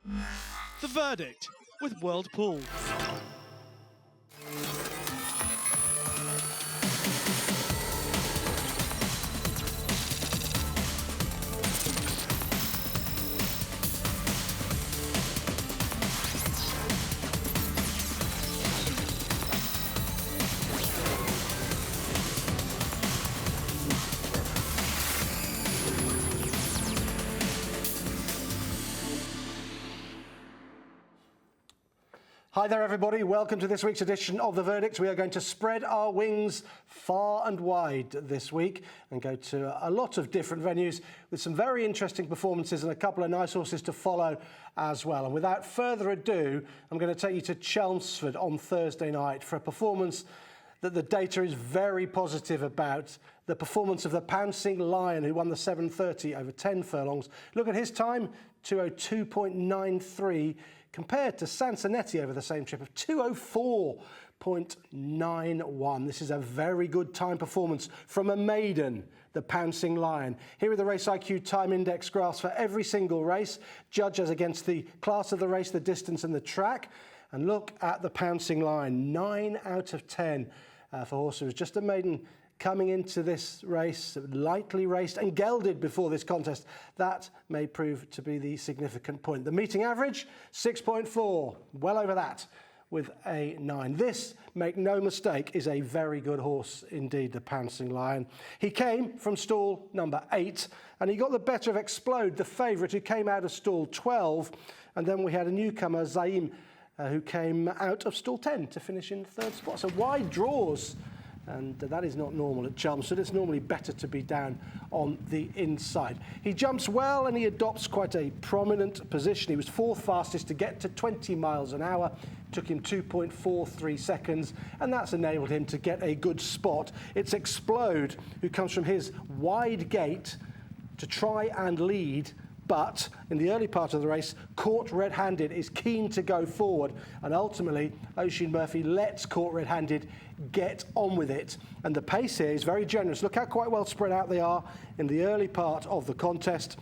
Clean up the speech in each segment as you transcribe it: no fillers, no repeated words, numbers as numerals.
The verdict with World Pool. Hi there everybody, welcome to this week's edition of The Verdict. We are going to spread our wings far and wide this week and go to a lot of different venues with some very interesting performances and a couple of nice horses to follow as well. And without further ado, I'm going to take you to Chelmsford on Thursday night for a performance that the data is very positive about. The performance of the Pouncing Lion, who won the 7:30 over 10 furlongs. Look at his time, 2:02.93, compared to Sansonetti over the same trip of 2:04.91. This is a very good time performance from a maiden, the Pouncing Lion. Here are the Race IQ time index graphs for every single race, judged as against the class of the race, the distance and the track. And look at the Pouncing Lion, 9 out of 10 for horse who was just a maiden coming into this race, lightly raced and gelded before this contest. That may prove to be the significant point. The meeting average, 6.4, well over that with a 9. This, make no mistake, is a very good horse indeed, the Pouncing Lion. He came from stall number 8 and he got the better of Explode, the favourite, who came out of stall 12. And then we had a newcomer, Zaim, who came out of stall 10 to finish in third spot. So wide draws. And that is not normal at Chelmsford. It's normally better to be down on the inside. He jumps well and he adopts quite a prominent position. He was 4th fastest to get to 20 miles an hour. Took him 2.43 seconds, and that's enabled him to get a good spot. It's Explode, who comes from his wide gate to try and lead, but in the early part of the race, caught red-handed, is keen to go forward, and ultimately, Oisin Murphy lets caught red-handed get on with it. And the pace here is very generous. Look how quite well spread out they are in the early part of the contest.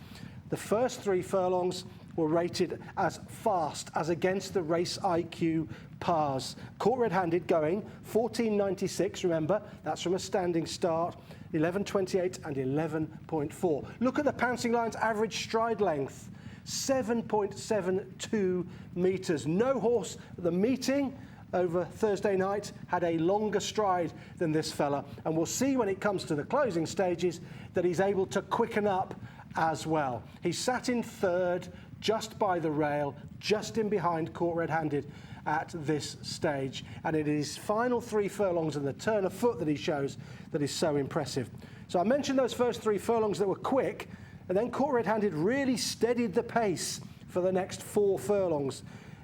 The first 3 furlongs were rated as fast as against the Race IQ pars. Caught red-handed going 14.96, remember, that's from a standing start, 11.28 and 11.4. Look at the Pouncing Lion's average stride length, 7.72 metres. No horse at the meeting over Thursday night had a longer stride than this fella, and we'll see when it comes to the closing stages that he's able to quicken up as well. He sat in third, just by the rail, just in behind caught red-handed at this stage, and it is final 3 furlongs and the turn of foot that he shows that is so impressive. So I mentioned those first 3 furlongs that were quick, and then caught red-handed really steadied the pace for the next 4 furlongs.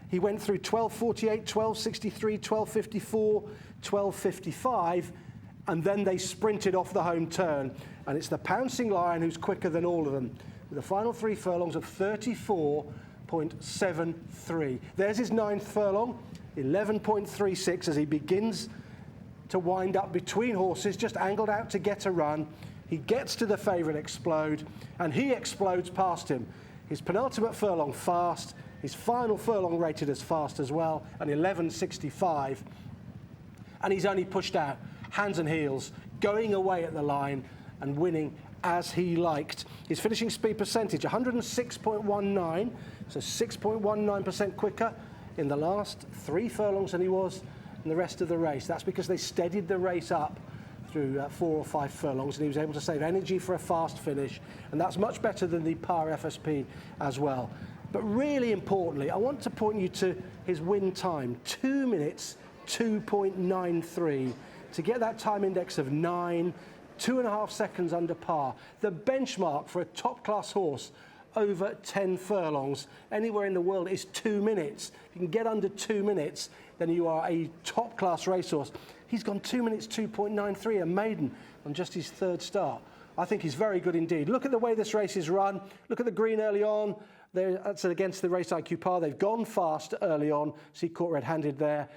He went through 12.48, 12.63, 12.54, 12.55, and then they sprinted off the home turn. And it's the Pouncing Lion who's quicker than all of them, with the final 3 furlongs of 34.73. There's his 9th furlong, 11.36, as he begins to wind up between horses, just angled out to get a run. He gets to the favourite Explode, and he explodes past him. His penultimate furlong fast, his final furlong rated as fast as well, and 11.65. And he's only pushed out hands and heels, going away at the line and winning as he liked. His finishing speed percentage, 106.19, so 6.19% quicker in the last 3 furlongs than he was in the rest of the race. That's because they steadied the race up through 4 or 5 furlongs, and he was able to save energy for a fast finish, and that's much better than the par FSP as well. But really importantly, I want to point you to his win time, 2 minutes 2.93, to get that time index of 9, 2.5 seconds under par. The benchmark for a top-class horse over 10 furlongs anywhere in the world is 2 minutes. If you can get under 2 minutes, then you are a top-class racehorse. He's gone 2 minutes 2.93, a maiden, on just his 3rd start. I think he's very good indeed. Look at the way this race is run. Look at the green early on, That's against the Race IQ par. They've gone fast early on. See, caught red-handed there.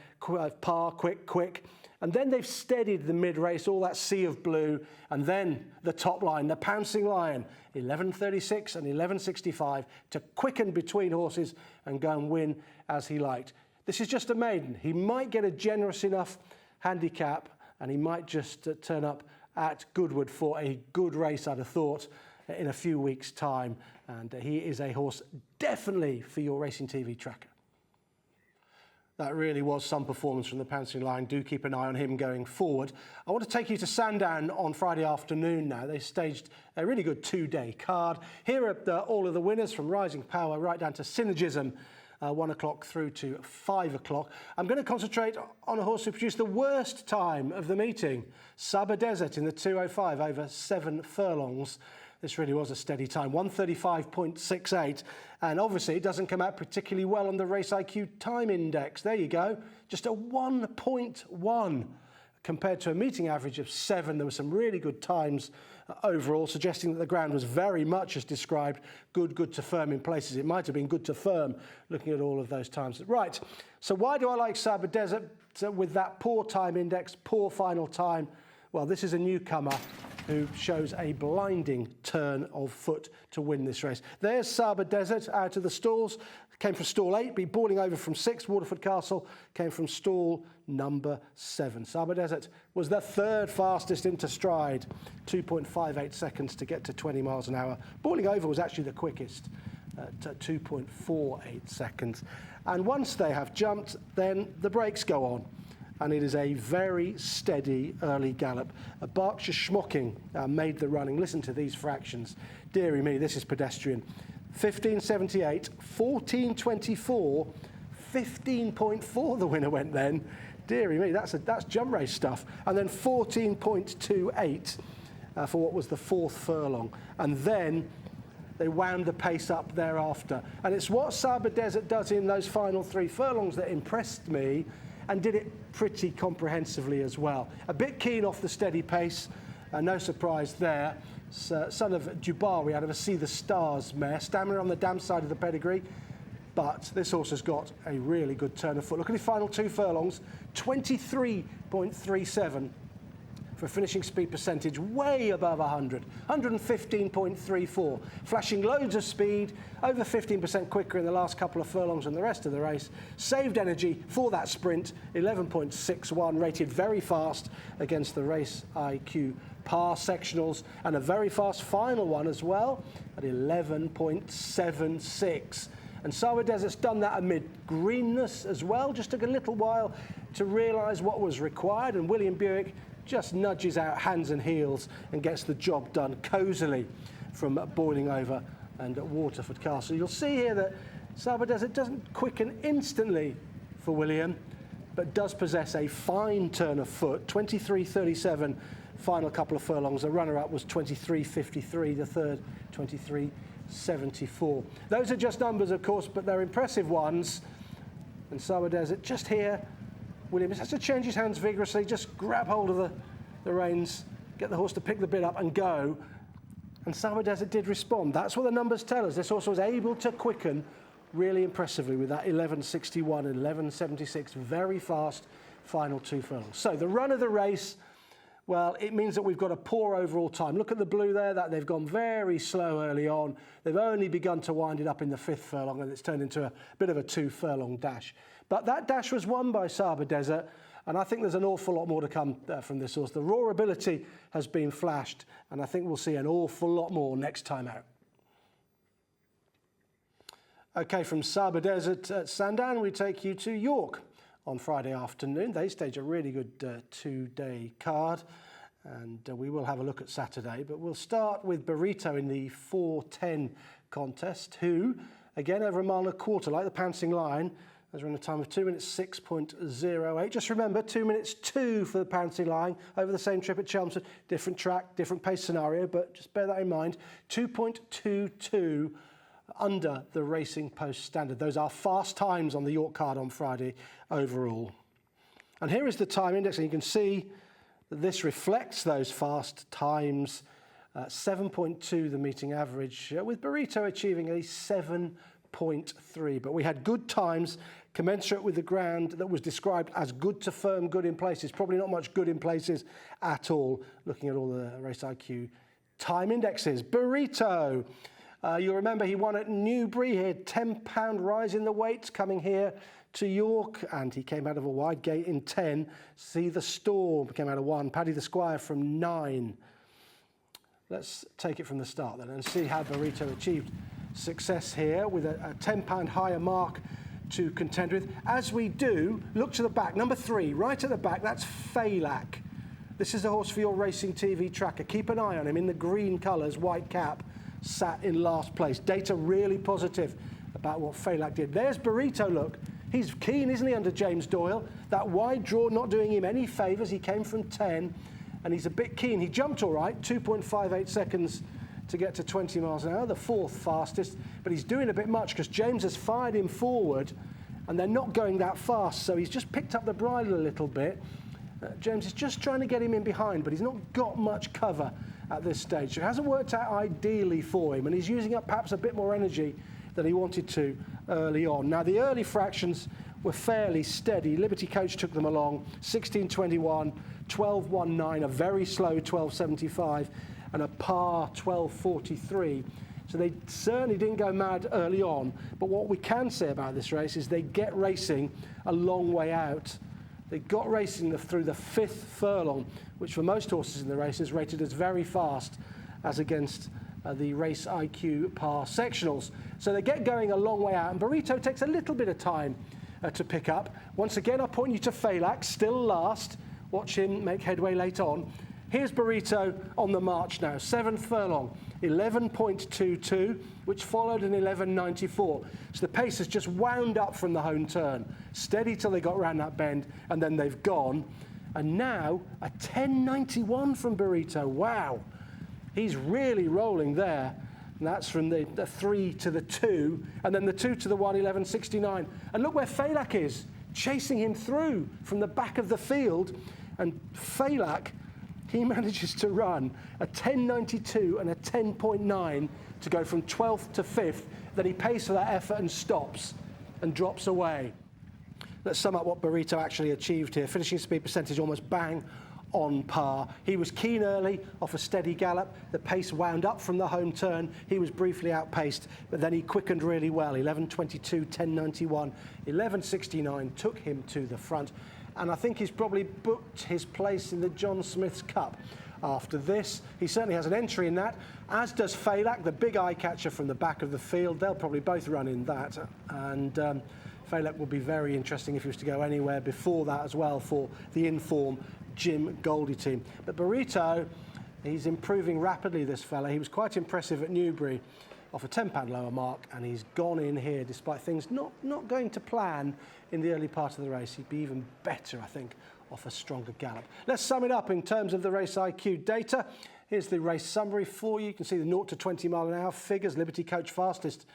Par, quick. And then they've steadied the mid-race, all that sea of blue. And then the top line, the pouncing lion, 11.36 and 11.65 to quicken between horses and go and win as he liked. This is just a maiden. He might get a generous enough handicap and he might just turn up at Goodwood for a good race, I'd have thought, in a few weeks' time. And he is a horse definitely for your Racing TV tracker. That really was some performance from the pouncing lion. Do keep an eye on him going forward. I want to take you to Sandown on Friday afternoon now. They staged a really good two-day card. Here are all of the winners from Rising Power right down to Synergism, 1 o'clock through to 5 o'clock. I'm going to concentrate on a horse who produced the worst time of the meeting, Saba Desert in the 2:05 over 7 furlongs. This really was a steady time, 1:35.68, and obviously it doesn't come out particularly well on the Race IQ time index. There you go, just a 1.1 compared to a meeting average of 7. There were some really good times overall, suggesting that the ground was very much as described, good to firm in places. It might have been good to firm, looking at all of those times. Right, so why do I like Saba Desert with that poor time index, poor final time? Well, this is a newcomer who shows a blinding turn of foot to win this race. There's Saba Desert out of the stalls. Came from stall 8, beat Boarding Over from 6. Waterford Castle came from stall number 7. Saba Desert was the 3rd fastest into stride, 2.58 seconds to get to 20 miles an hour. Boarding Over was actually the quickest at 2.48 seconds. And once they have jumped, then the brakes go on. And it is a very steady early gallop. Berkshire Schmocking made the running. Listen to these fractions. Deary me, this is pedestrian. 15.78, 14.24, 15.4 the winner went then. Deary me, that's jump race stuff. And then 14.28 for what was the 4th furlong. And then they wound the pace up thereafter. And it's what Saba Desert does in those final 3 furlongs that impressed me, and did it pretty comprehensively as well. A bit keen off the steady pace, no surprise there. Son of Dubawi out of a See the Stars mare, stamina on the damn side of the pedigree, but this horse has got a really good turn of foot. Look at his final 2 furlongs, 23.37 for a finishing speed percentage way above 100, 115.34, flashing loads of speed, over 15% quicker in the last couple of furlongs than the rest of the race, saved energy for that sprint, 11.61, rated very fast against the Race IQ par sectionals, and a very fast final one as well at 11.76. And Saba Desert's done that amid greenness as well, just took a little while to realise what was required, and William Buick just nudges out hands and heels and gets the job done cosily from Boiling Over and at Waterford Castle. You'll see here that Saba Desert doesn't quicken instantly for William, but does possess a fine turn of foot, 23.37 final couple of furlongs. The runner-up was 23.53, the third 23.74. Those are just numbers, of course, but they're impressive ones. And Saba Desert just here, Williams has to change his hands vigorously, just grab hold of the reins, get the horse to pick the bit up and go. And Saba Desert did respond. That's what the numbers tell us. This horse was able to quicken really impressively with that 11.61 and 11.76, very fast final 2 furlongs. So the run of the race, well, it means that we've got a poor overall time. Look at the blue there, that they've gone very slow early on. They've only begun to wind it up in the 5th furlong, and it's turned into a bit of a 2 furlong dash. But that dash was won by Saba Desert, and I think there's an awful lot more to come from this horse. The raw ability has been flashed, and I think we'll see an awful lot more next time out. Okay, from Saba Desert at Sandown, we take you to York on Friday afternoon. They stage a really good 2-day card, and we will have a look at Saturday. But we'll start with Burrito in the 4:10 contest, who, again, over 1.25 miles, like the Pouncing Lion, has run a time of 2 minutes 6.08. Just remember, 2 minutes 2 for the Pouncing Lion over the same trip at Chelmsford. Different track, different pace scenario, but just bear that in mind. 2.22 under the Racing Post standard. Those are fast times on the York card on Friday overall. And here is the time index, and you can see that this reflects those fast times 7.2 the meeting average, with Burrito achieving a 7.3. But we had good times commensurate with the ground that was described as good to firm, good in places. Probably not much good in places at all, looking at all the Race IQ time indexes. Burrito, you'll remember he won at Newbury. He had £10 rise in the weights coming here to York, and he came out of a wide gate in 10. See the Storm came out of 1. Paddy the Squire from 9. Let's take it from the start then and see how Burrito achieved success here with a £10 higher mark to contend with. As we do, look to the back. Number 3, right at the back, that's Faylak. This is a horse for your racing TV tracker. Keep an eye on him in the green colours, white cap, sat in last place. Data really positive about what Faylak did. There's Burrito, look. He's keen, isn't he, under James Doyle? That wide draw not doing him any favours. He came from 10. And he's a bit keen. He jumped all right, 2.58 seconds to get to 20 miles an hour, the 4th fastest, but he's doing a bit much because James has fired him forward and they're not going that fast, so he's just picked up the bridle a little bit. James is just trying to get him in behind, but he's not got much cover at this stage. So it hasn't worked out ideally for him, and he's using up perhaps a bit more energy than he wanted to early on. Now, the early fractions were fairly steady. Liberty Coach took them along, 16.21, 12.19, a very slow 12.75, and a par 12.43. So they certainly didn't go mad early on. But what we can say about this race is they get racing a long way out. They got racing through the 5th furlong, which for most horses in the race is rated as very fast as against the Race IQ par sectionals. So they get going a long way out, and Burrito takes a little bit of time to pick up. Once again, I'll point you to Faylak, still last. Watch him make headway late on. Here's Burrito on the march now. 7th furlong, 11.22, which followed an 11.94. So the pace has just wound up from the home turn. Steady till they got round that bend, and then they've gone. And now a 10.91 from Burrito. Wow. He's really rolling there. And that's from the 3 to the 2, and then the 2 to the 1, 11.69. And look where Faylak is, chasing him through from the back of the field. And Faylak, he manages to run a 10.92 and a 10.9 to go from 12th to 5th. Then he pays for that effort and stops and drops away. Let's sum up what Burrito actually achieved here. Finishing speed percentage almost bang on par. He was keen early off a steady gallop. The pace wound up from the home turn. He was briefly outpaced, but then he quickened really well. 11.22, 10.91, 11.69 took him to the front. And I think he's probably booked his place in the John Smith's Cup after this. He certainly has an entry in that, as does Faylak, the big eye catcher from the back of the field. They'll probably both run in that. And Faylak will be very interesting if he was to go anywhere before that as well for the in-form Jim Goldie team. But Burrito, he's improving rapidly, this fella. He was quite impressive at Newbury off a £10 lower mark, and he's gone in here despite things not going to plan in the early part of the race. He'd be even better, I think, off a stronger gallop. Let's sum it up in terms of the Race IQ data. Here's the race summary for you. You can see the 0 to 20 mile an hour figures. Liberty Coach fastest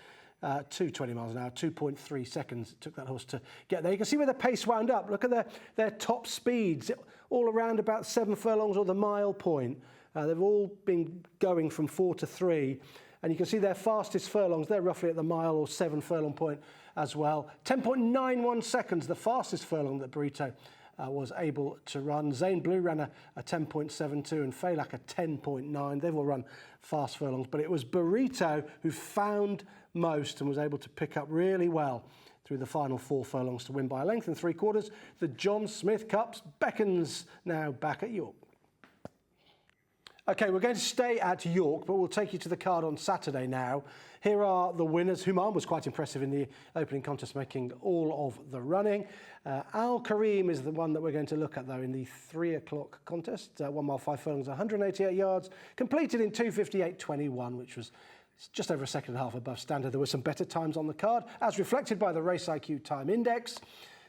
to 20 miles an hour, 2.3 seconds it took that horse to get there. You can see where the pace wound up. Look at their top speeds, all around about 7 furlongs or the mile point. They've all been going from 4 to 3. And you can see their fastest furlongs, they're roughly at the mile or 7 furlong point as well. 10.91 seconds, the fastest furlong that Burrito was able to run. Zane Blue ran a 10.72 and Faylak a 10.9. They've all run fast furlongs, but it was Burrito who found most and was able to pick up really well through the final 4 furlongs to win by a length and 3/4. The John Smith Cup beckons now back at York. OK, we're going to stay at York, but we'll take you to the card on Saturday now. Here are the winners. Human was quite impressive in the opening contest, making all of the running. Al Kareem is the one that we're going to look at, though, in the 3 o'clock contest. 1 mile, 5 furlongs, 188 yards, completed in 2:58.21, which was just over a second and a half above standard. There were some better times on the card, as reflected by the Race IQ time index.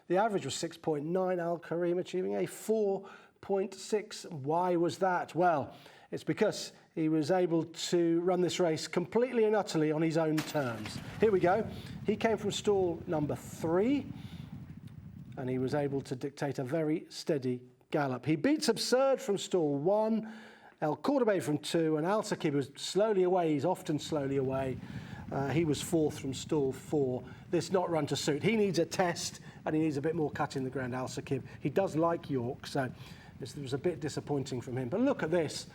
The average was 6.9, Al Kareem achieving a 4.6. Why was that? Well, it's because he was able to run this race completely and utterly on his own terms. Here we go. He came from stall number 3, and he was able to dictate a very steady gallop. He beats Absurd from stall 1, El Cordobe from 2, and Al-Sakib was slowly away. He's often slowly away. He was 4th from stall 4. This not run to suit. He needs a test, and he needs a bit more cut in the ground, Al-Sakib. He does like York, so it was a bit disappointing from him. But look at this.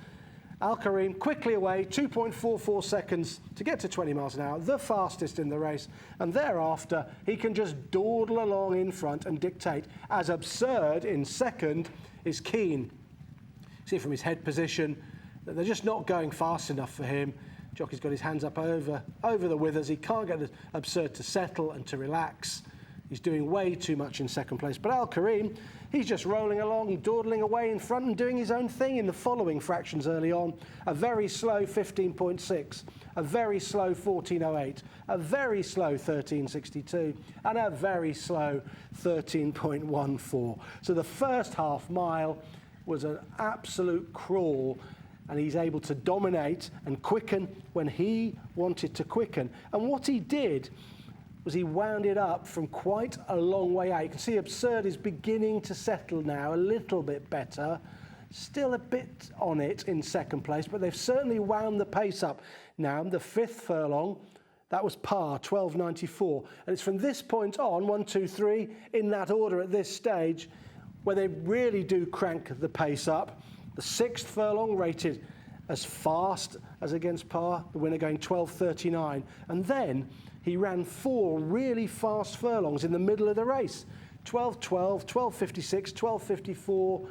Al-Karim quickly away, 2.44 seconds to get to 20 miles an hour, the fastest in the race. And thereafter, he can just dawdle along in front and dictate. As Absurd in second is Keen. See from his head position that they're just not going fast enough for him. Jockey's got his hands up over the withers. He can't get the Absurd to settle and to relax. He's doing way too much in second place. But Al-Karim, he's just rolling along, dawdling away in front and doing his own thing in the following fractions early on. A very slow 15.6, a very slow 14.08, a very slow 13.62, and a very slow 13.14. So the first half mile was an absolute crawl, and he's able to dominate and quicken when he wanted to quicken. And what he did was he wound it up from quite a long way out. You can see Absurd is beginning to settle now, a little bit better. Still a bit on it in second place, but they've certainly wound the pace up. Now, the 5th furlong, that was par, 12.94. And it's from this point on, 1, 2, 3, in that order at this stage, where they really do crank the pace up. The 6th furlong rated as fast as against par, the winner going 12.39. And then he ran 4 really fast furlongs in the middle of the race. 12.12, 12.56, 12.54,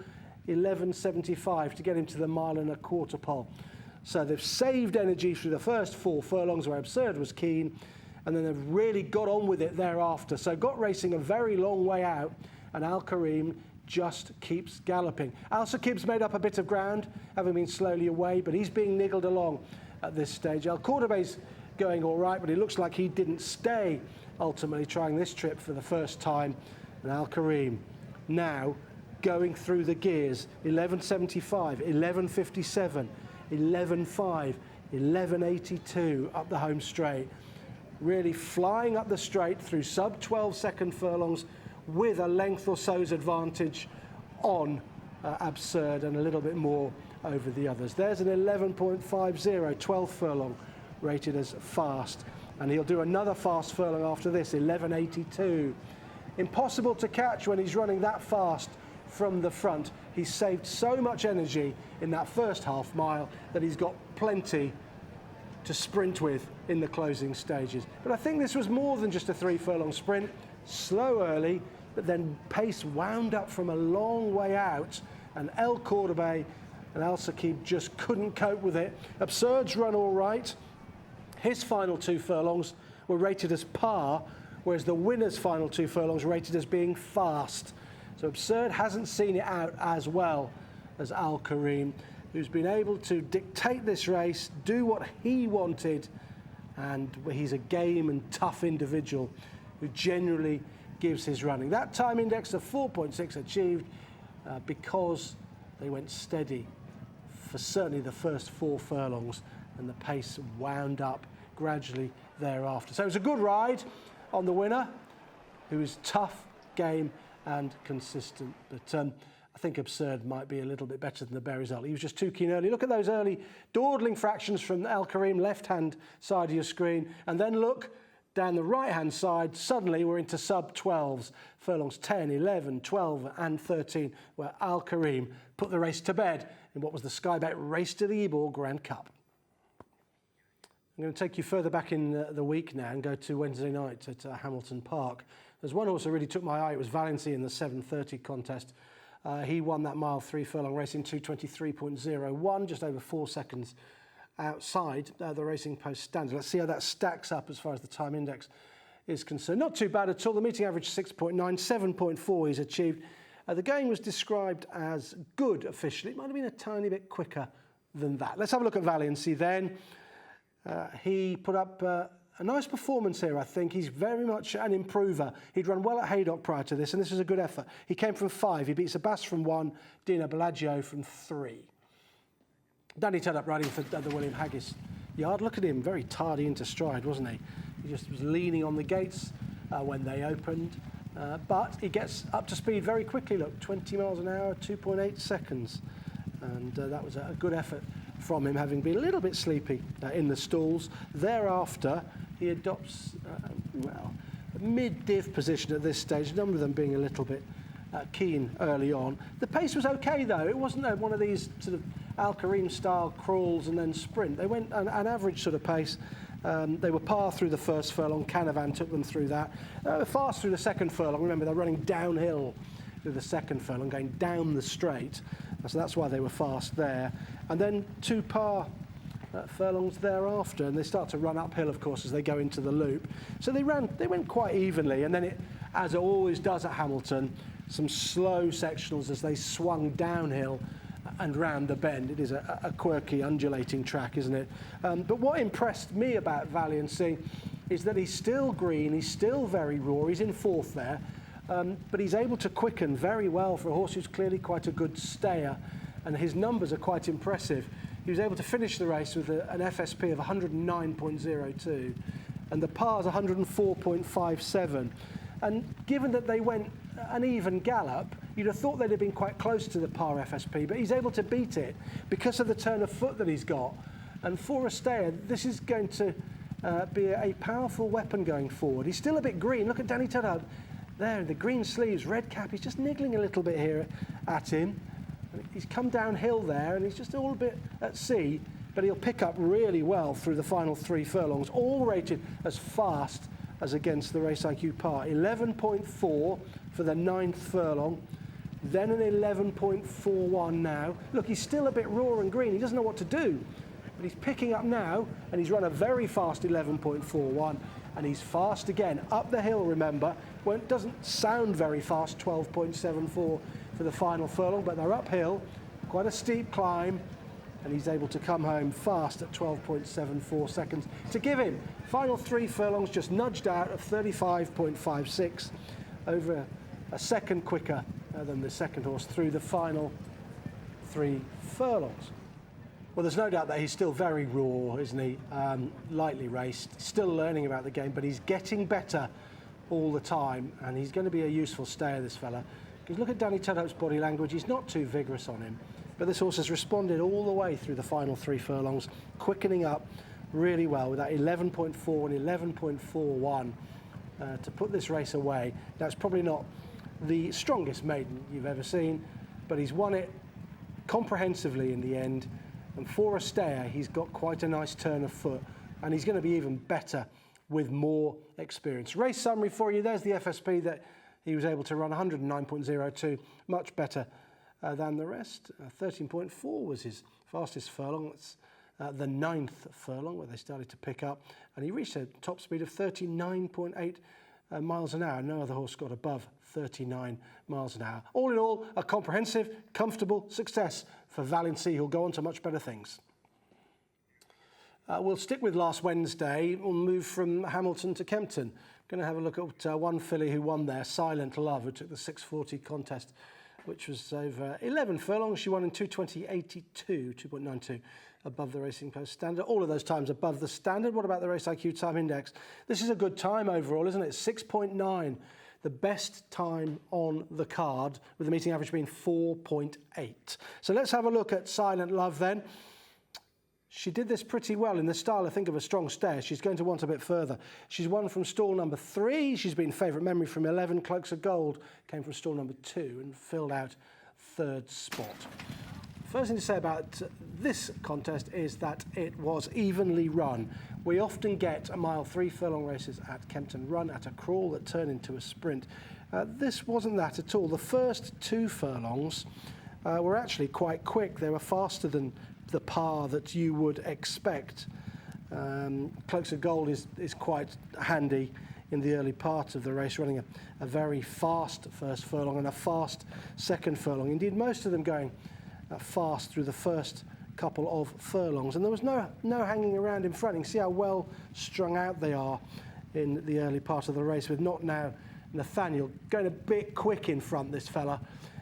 11.75 to get him to the 1.25 mile pole. So they've saved energy through the first 4 furlongs where Absurd was keen, and then they've really got on with it thereafter. So got racing a very long way out, and Al-Karim just keeps galloping. Al-Sakib's made up a bit of ground, having been slowly away, but he's being niggled along at this stage. El Cordobe's going all right, but it looks like he didn't stay, ultimately trying this trip for the first time. And Al-Karim now going through the gears, 11.75, 11.57, 11.5, 11.82 up the home straight. Really flying up the straight through sub-12 second furlongs with a length or so's advantage on Absurd and a little bit more over the others. There's an 11.50, 12th furlong, rated as fast, and he'll do another fast furlong after this, 11.82. Impossible to catch when he's running that fast from the front. He's saved so much energy in that first half mile that he's got plenty to sprint with in the closing stages. But I think this was more than just a 3 furlong sprint. Slow early, but then pace wound up from a long way out, and El Cordobe and Al-Sakib just couldn't cope with it. Absurd's run all right. His final 2 furlongs were rated as par, whereas the winner's final 2 furlongs were rated as being fast. So Absurd hasn't seen it out as well as Al-Karim, who's been able to dictate this race, do what he wanted, and he's a game and tough individual who generally gives his running. That time index of 4.6 achieved because they went steady for certainly the first 4 furlongs, and the pace wound up gradually thereafter. So it was a good ride on the winner, who is tough, game and consistent. But I think Absurd might be a little bit better than the bear result. He was just too keen early. Look at those early dawdling fractions from Al-Karim, left-hand side of your screen. And then look down the right-hand side, suddenly we're into sub-12s, furlongs 10, 11, 12 and 13, where Al-Karim put the race to bed in what was the Sky Bet Race to the Ebor Grand Cup. I'm going to take you further back in the week now and go to Wednesday night at Hamilton Park. There's one horse that really took my eye. It was Valiancy in the 7:30 contest. He won that mile 3 furlong race in 2:23.01, just over 4 seconds outside the Racing Post standard. Let's see how that stacks up as far as the time index is concerned. Not too bad at all. The meeting average 6.9, 7.4 he's achieved. The game was described as good officially. It might have been a tiny bit quicker than that. Let's have a look at Valiancy then. He put up a nice performance here, I think. He's very much an improver. He'd run well at Haydock prior to this, and this was a good effort. He came from 5. He beat Sabas from 1, Dina Bellagio from 3. Danny turned up riding for the William Haggis yard. Look at him, very tardy into stride, wasn't he? He just was leaning on the gates when they opened. But he gets up to speed very quickly. Look, 20 miles an hour, 2.8 seconds. And that was a good effort from him, having been a little bit sleepy in the stalls. Thereafter, he adopts, well, a mid-div position at this stage, a number of them being a little bit keen early on. The pace was okay, though. It wasn't one of these sort of Al Karim-style crawls and then sprint. They went an average sort of pace. They were par through the first furlong. Canavan took them through that. Fast through the second furlong. Remember, they're running downhill through the second furlong, going down the straight. So that's why they were fast there. And then 2 par furlongs thereafter, and they start to run uphill, of course, as they go into the loop. So they went quite evenly, and then it, as it always does at Hamilton, some slow sectionals as they swung downhill and round the bend. It is a quirky, undulating track, isn't it? But what impressed me about Valiancy is that he's still green, he's still very raw, he's in 4th there, but he's able to quicken very well for a horse who's clearly quite a good stayer, and his numbers are quite impressive. He was able to finish the race with an FSP of 109.02, and the par's 104.57. And given that they went an even gallop, you'd have thought they'd have been quite close to the par FSP, but he's able to beat it because of the turn of foot that he's got. And for a stayer, this is going to be a powerful weapon going forward. He's still a bit green. Look at Danny Tudhope there, the green sleeves, red cap. He's just niggling a little bit here at him. He's come downhill there, and he's just all a bit at sea, but he'll pick up really well through the final 3 furlongs, all rated as fast as against the Race IQ par. 11.4 for the 9th furlong, then an 11.41 now. Look, he's still a bit raw and green. He doesn't know what to do, but he's picking up now, and he's run a very fast 11.41, and he's fast again. Up the hill, remember. Well, it doesn't sound very fast, 12.74 for the final furlong, but they're uphill, quite a steep climb, and he's able to come home fast at 12.74 seconds to give him final 3 furlongs just nudged out of 35.56, over a second quicker than the second horse through the final 3 furlongs. Well, there's no doubt that he's still very raw, isn't he? Lightly raced, still learning about the game, but he's getting better all the time, and he's going to be a useful stayer, this fella. Because look at Danny Tudhope's body language. He's not too vigorous on him, but this horse has responded all the way through the final 3 furlongs, quickening up really well with that 11.4 and 11.41 to put this race away. Now, it's probably not the strongest maiden you've ever seen, but he's won it comprehensively in the end. And for a stayer, he's got quite a nice turn of foot, and he's going to be even better with more experience. Race summary for you. There's the FSP that he was able to run, 109.02, much better than the rest. 13.4 was his fastest furlong. That's the 9th furlong where they started to pick up, and he reached a top speed of 39.8 miles an hour. No other horse got above 39 miles an hour. All in all, a comprehensive, comfortable success for Valiancy, who'll go on to much better things. We'll stick with last Wednesday. We'll move from Hamilton to Kempton. Going to have a look at one filly who won there, Silent Love, who took the 640 contest, which was over 11 furlongs. She won in 2:20.82, 2.92 above the Racing Post standard. All of those times above the standard. What about the Race IQ time index? This is a good time overall, isn't it? 6.9, the best time on the card, with the meeting average being 4.8. So let's have a look at Silent Love then. She did this pretty well in the style, I think, of a strong stayer. She's going to want a bit further. She's won from stall number 3. She's been favourite memory from 11. Cloaks of Gold came from stall number 2 and filled out 3rd spot. First thing to say about this contest is that it was evenly run. We often get a mile 3 furlong races at Kempton Run at a crawl that turn into a sprint. This wasn't that at all. The first 2 furlongs were actually quite quick. They were faster than the par that you would expect. Cloaks of Gold is quite handy in the early part of the race, running a very fast first furlong and a fast second furlong. Indeed, most of them going fast through the first couple of furlongs. And there was no hanging around in front. You can see how well strung out they are in the early part of the race, with Not Now Nathaniel going a bit quick in front, this fella.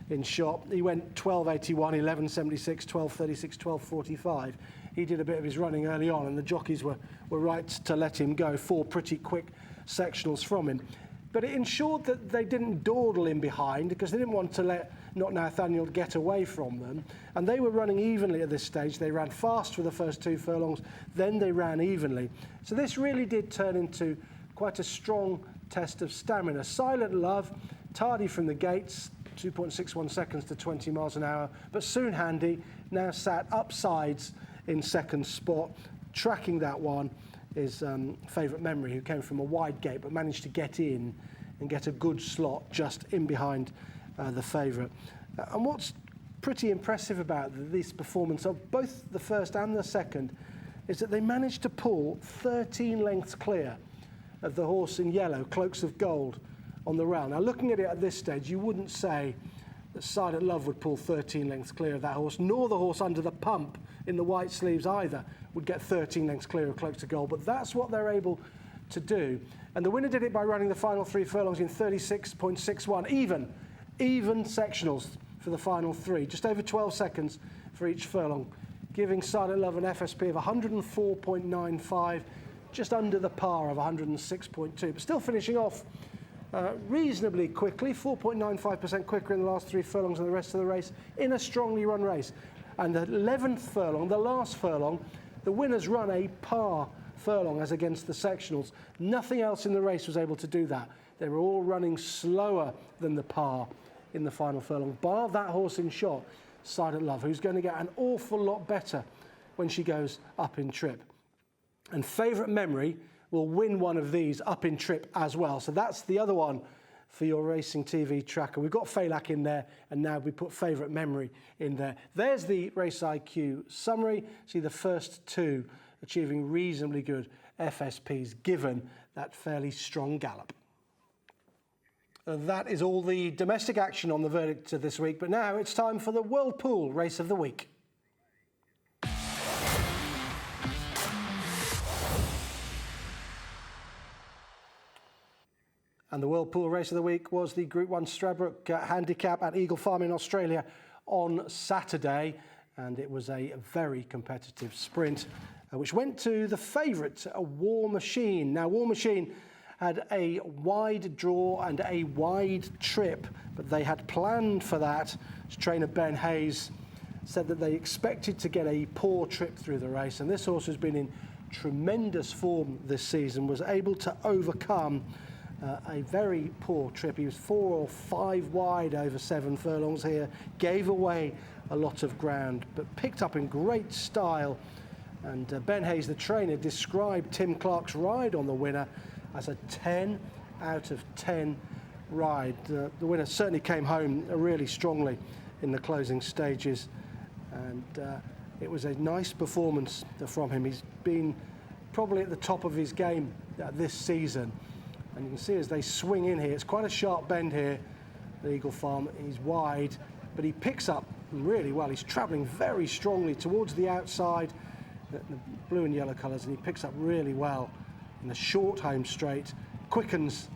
In shot, he went 12.81, 11.76, 12.36, 12.45. He did a bit of his running early on, and the jockeys were right to let him go. 4 pretty quick sectionals from him. but it ensured that they didn't dawdle in behind because they didn't want to let Not Nathaniel get away from them. And they were running evenly at this stage. They ran fast for the first 2 furlongs, then they ran evenly. So this really did turn into quite a strong test of stamina. Silent Love, tardy from the gates, 2.61 seconds to 20 miles an hour, but soon handy, now sat upsides in second spot. Tracking that one is Favourite Memory, who came from a wide gate but managed to get in and get a good slot just in behind the favourite. And what's pretty impressive about this performance of both the first and the second is that they managed to pull 13 lengths clear of the horse in yellow, Cloaks of Gold, on the rail. Now, looking at it at this stage, you wouldn't say that Silent Love would pull 13 lengths clear of that horse, nor the horse under the pump in the white sleeves either would get 13 lengths clear of Cloaks of Gold, but that's what they're able to do. And the winner did it by running the final 3 furlongs in 36.61, even sectionals for the final 3, just over 12 seconds for each furlong, giving Silent Love an FSP of 104.95, just under the par of 106.2, but still finishing off reasonably quickly, 4.95% quicker in the last 3 furlongs than the rest of the race, in a strongly run race. And the 11th furlong, the last furlong, the winners run a par furlong as against the sectionals. Nothing else in the race was able to do that. They were all running slower than the par in the final furlong, bar that horse in shot, Silent Love, who's going to get an awful lot better when she goes up in trip. And Favourite Memory will win one of these up in trip as well. So that's the other one for your Racing TV tracker. We've got Phelan in there, and now we put Favourite Memory in there. There's the Race IQ summary. See the first 2 achieving reasonably good FSPs given that fairly strong gallop. That is all the domestic action on the verdict this week, but now it's time for the World Pool Race of the Week. And the World Pool Race of the Week was the Group 1 Stradbroke Handicap at Eagle Farm in Australia on Saturday. And it was a very competitive sprint, which went to the favourite, War Machine. Now, War Machine had a wide draw and a wide trip, but they had planned for that. Trainer Ben Hayes said that they expected to get a poor trip through the race, and this horse has been in tremendous form this season, was able to overcome a very poor trip. He was 4 or 5 wide over 7 furlongs here, gave away a lot of ground, but picked up in great style. And Ben Hayes, the trainer, described Tim Clark's ride on the winner as a 10 out of 10 ride. The winner certainly came home really strongly in the closing stages, and it was a nice performance from him. He's been probably at the top of his game this season. And you can see as they swing in here, it's quite a sharp bend here at Eagle Farm. He's wide, but he picks up really well. He's travelling very strongly towards the outside, the blue and yellow colours, and he picks up really well in the short home straight. Quickens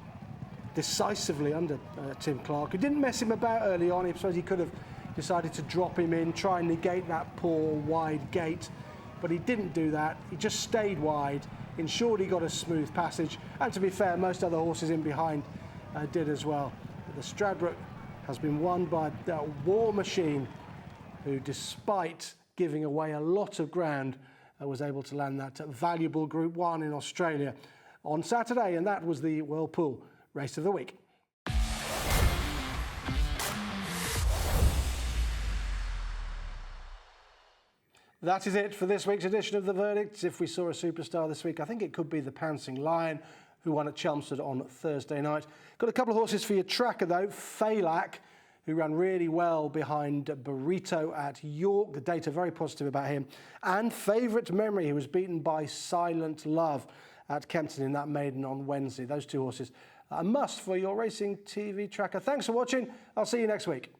decisively under Tim Clark, who didn't mess him about early on. I suppose he could have decided to drop him in, try and negate that poor wide gate, but he didn't do that. He just stayed wide, ensured he got a smooth passage, and to be fair, most other horses in behind did as well. But the Stradbroke has been won by that War Machine, who, despite giving away a lot of ground, was able to land that valuable Group 1 in Australia on Saturday, and that was the World Pool Race of the Week. That is it for this week's edition of The Verdict. If we saw a superstar this week, I think it could be the Pouncing Lion, who won at Chelmsford on Thursday night. Got a couple of horses for your tracker, though. Phelan, who ran really well behind Burrito at York. The data very positive about him. And Favourite Memory, who was beaten by Silent Love at Kempton in that maiden on Wednesday. Those 2 horses a must for your Racing TV tracker. Thanks for watching. I'll see you next week.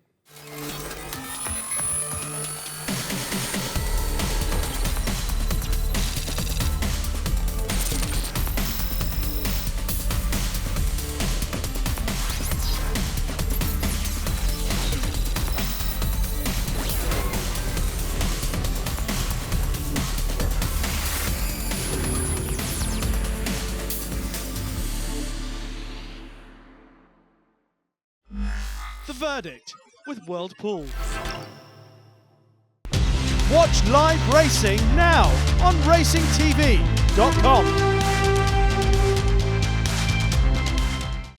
verdict with World Pool. Watch live racing now on racingtv.com.